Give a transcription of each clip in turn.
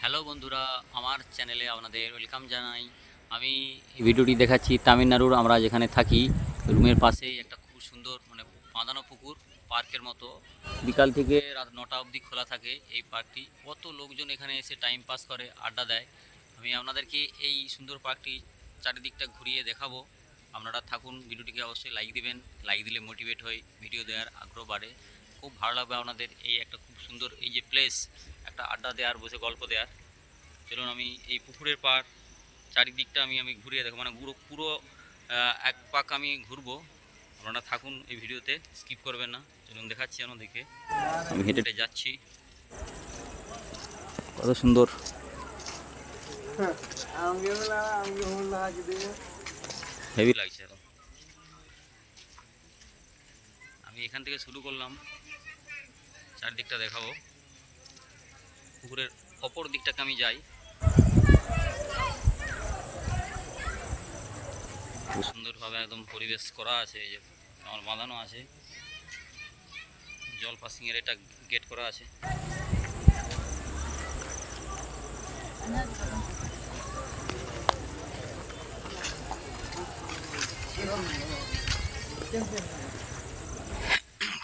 Hello বন্ধুরা, আমার চ্যানেলে আপনাদের ওয়েলকাম জানাই। আমি এই ভিডিওটি দেখাচ্ছি তামিলনাড়ুর আমরা যেখানে থাকি রুমের পাশেই একটা খুব সুন্দর বাঁধানো পুকুর, পার্কের মতো। বিকাল থেকে রাত 9টা অবধি খোলা থাকে এই পার্কটি। কত লোকজন এখানে এসে টাইম পাস করে, আড্ডা দেয়। আমি আপনাদেরকে এই সুন্দর পার্কটি চারিদিকটা ঘুরিয়ে দেখাবো। আপনারা থাকুন, ভিডিওটিকে অবশ্যই লাইক দিবেন। লাইক দিলে মোটিভেট হয়ে ভিডিও দেওয়ার আগ্রহ বাড়ে। খুব ভালো লাগবে আপনাদের এই একটা খুব সুন্দর এই যে প্লেস, একটা আড্ডা দেওয়ার, বসে গল্প দেওয়ার। চলুন আমি এই পুকুরের পাড় চারিদিকটা আমি ঘুরিয়ে দেখো, পুরো পুরো এক পাক আমি ঘুরবো। আপনারা থাকুন এই ভিডিওতে, স্কিপ করবেন না। চলুন দেখাচ্ছি আপনাদেরকে। আমি হেঁটে হেঁটে যাচ্ছি, কত সুন্দর। হেভি লাগছে এখন। আমি এখান থেকে শুরু করলাম, চারদিকটা দেখাবো। পুকুরের অপর দিকটাকে আমি যাই। খুব সুন্দরভাবে একদম পরিবেশ করা আছে, এই যে আমার বাঁধানো আছে, জল পাসিংয়ের এটা গেট করা আছে।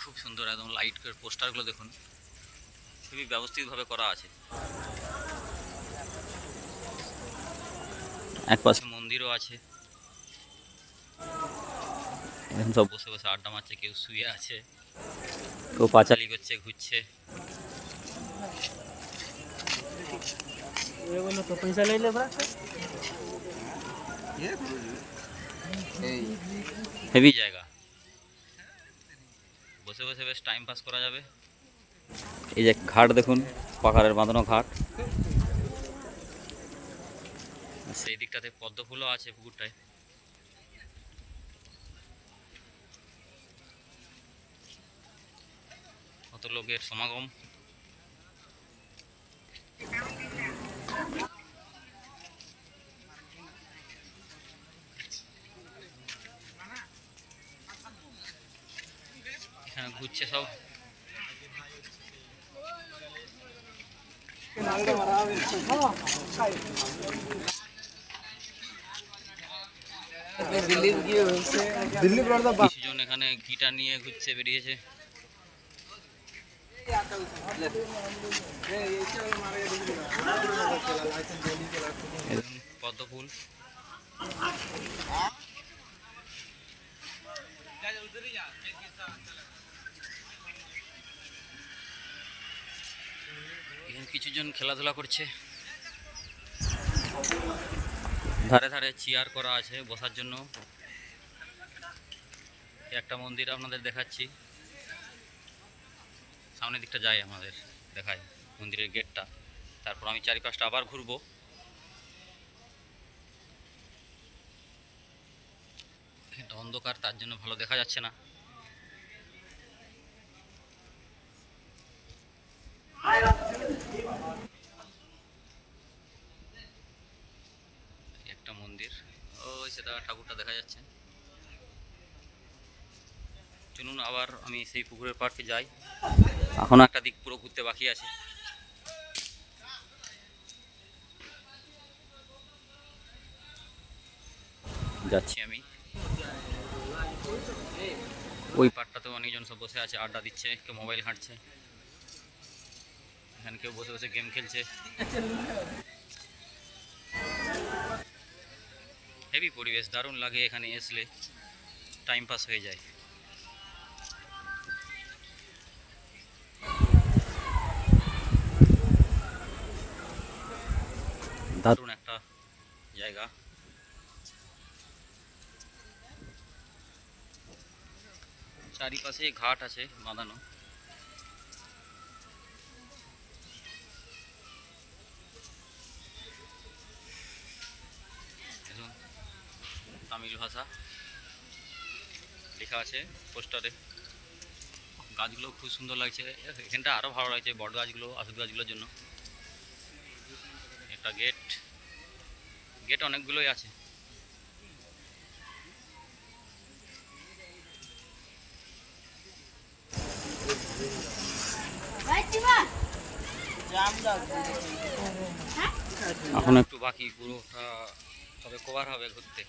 খুব সুন্দর একদম লাইট পোস্টারগুলো দেখুন, খুবই ব্যবস্থিতভাবে করা আছে। এক পাশে মন্দিরও আছে। এখন সব বসে বসে আড্ডা মারছে, কেউ শুয়ে আছে, কেউ পাঁচালি করছে, ঘুরছে। হেভি জায়গা, বসে বসে বেশ টাইম পাস করা যাবে। এই যে ঘাট দেখুন, পাহাড়ের বাঁধানো ঘাট। সেই দিকটাতে পদ্ম ফুলও আছে পুকুরটায়। কত লোকের সমাগম। এখানে ঘুরছে সব। কিছুজন এখানে গিটার নিয়ে ঘুরছে, বেরিয়েছে। পদ্ম ফুল, এখানে কিছুজন খেলাধুলা করছে। ধারে ধারে চেয়ার করা আছে বসার জন্য। একটা মন্দির আপনাদের দেখাচ্ছি, সামনের দিকটা যাই, আমাদের দেখায় মন্দিরের গেটটা। তারপর আমি চারিপাশটা আবার ঘুরবো। এটা অন্ধকার, তার জন্য ভালো দেখা যাচ্ছে না। একটা মন্দির, ওই সেটা ঠাকুরটা দেখা যাচ্ছে। চলুন আবার আমি সেই পুকুরের পাড়কে যাই। এখনো একটা দিক পুরো ঘুরতে বাকি আছে। যাচ্ছি আমি। ওই পাড়টাতেও অনেকজন সব বসে আছে, আড্ডা দিচ্ছে, কেউ মোবাইল ঘাঁটছে। এখানে কেউ বসে বসে গেম খেলছে। হেভি পরিবেশ, দারুণ লাগে এখানে এসলে, টাইম পাস হয়ে যায়। দারুণ একটা জায়গা। চারিপাশে ঘাট আছে বাঁধানো। তামিল ভাষা লেখা আছে পোস্টারে। গাছগুলো খুব সুন্দর লাগছে, এখানটা আরও ভালো লাগছে বট গাছগুলো, আশুদ গাছগুলোর জন্য। একটা গেট, গেট অনেকগুলোই আছে। এখন একটু বাকি, পুরোটা তবে কভার হবে ঘুরতে।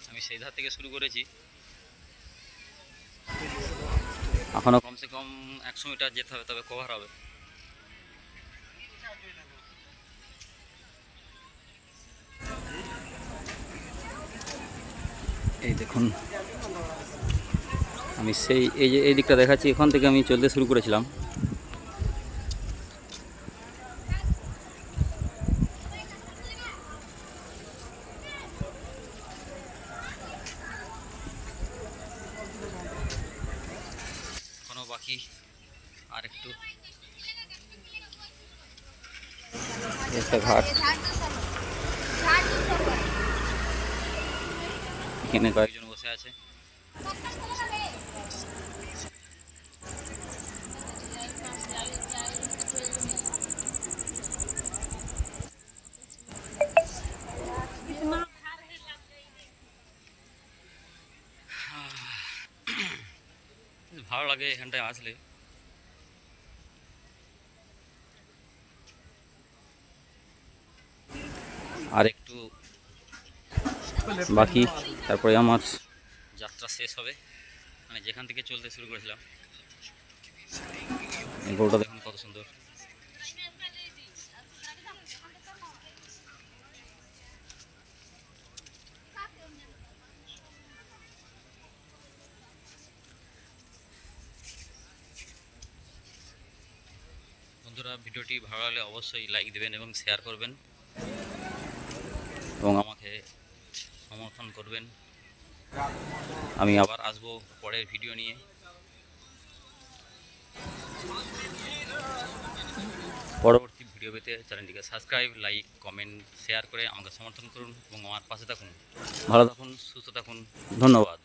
আমি সেই ধার থেকে শুরু করেছি, এখনও কমসে কম 100 মিটার যেতে হবে, তবে কভার হবে। এই দেখুন, আমি সেই এই দিকটা দেখাচ্ছি, এখান থেকে আমি চলতে শুরু করেছিলাম। এখনো বাকি আর একটু, একটা ঘাট, এখানে কয়েকজন বসে আছে। ভালো লাগে এখানটায় আসলে। আর একটু বাকি, তারপরে আমার যাত্রা শেষ হবে, মানে যেখান থেকে চলতে শুরু করেছিলাম। এই গরুটা দেখুন কত সুন্দর। বন্ধুরা, ভিডিওটি ভালো লাগলে অবশ্যই লাইক দেবেন এবং শেয়ার করবেন এবং আমাকে সমর্থন করবেন। আমি আবার আসবো পরের ভিডিও নিয়ে। পরবর্তী ভিডিও পেতে চ্যানেলটিকে সাবস্ক্রাইব, লাইক, কমেন্ট, শেয়ার করে আমাকে সমর্থন করুন এবং আমার পাশে থাকুন। ভালো থাকুন, সুস্থ থাকুন, ধন্যবাদ।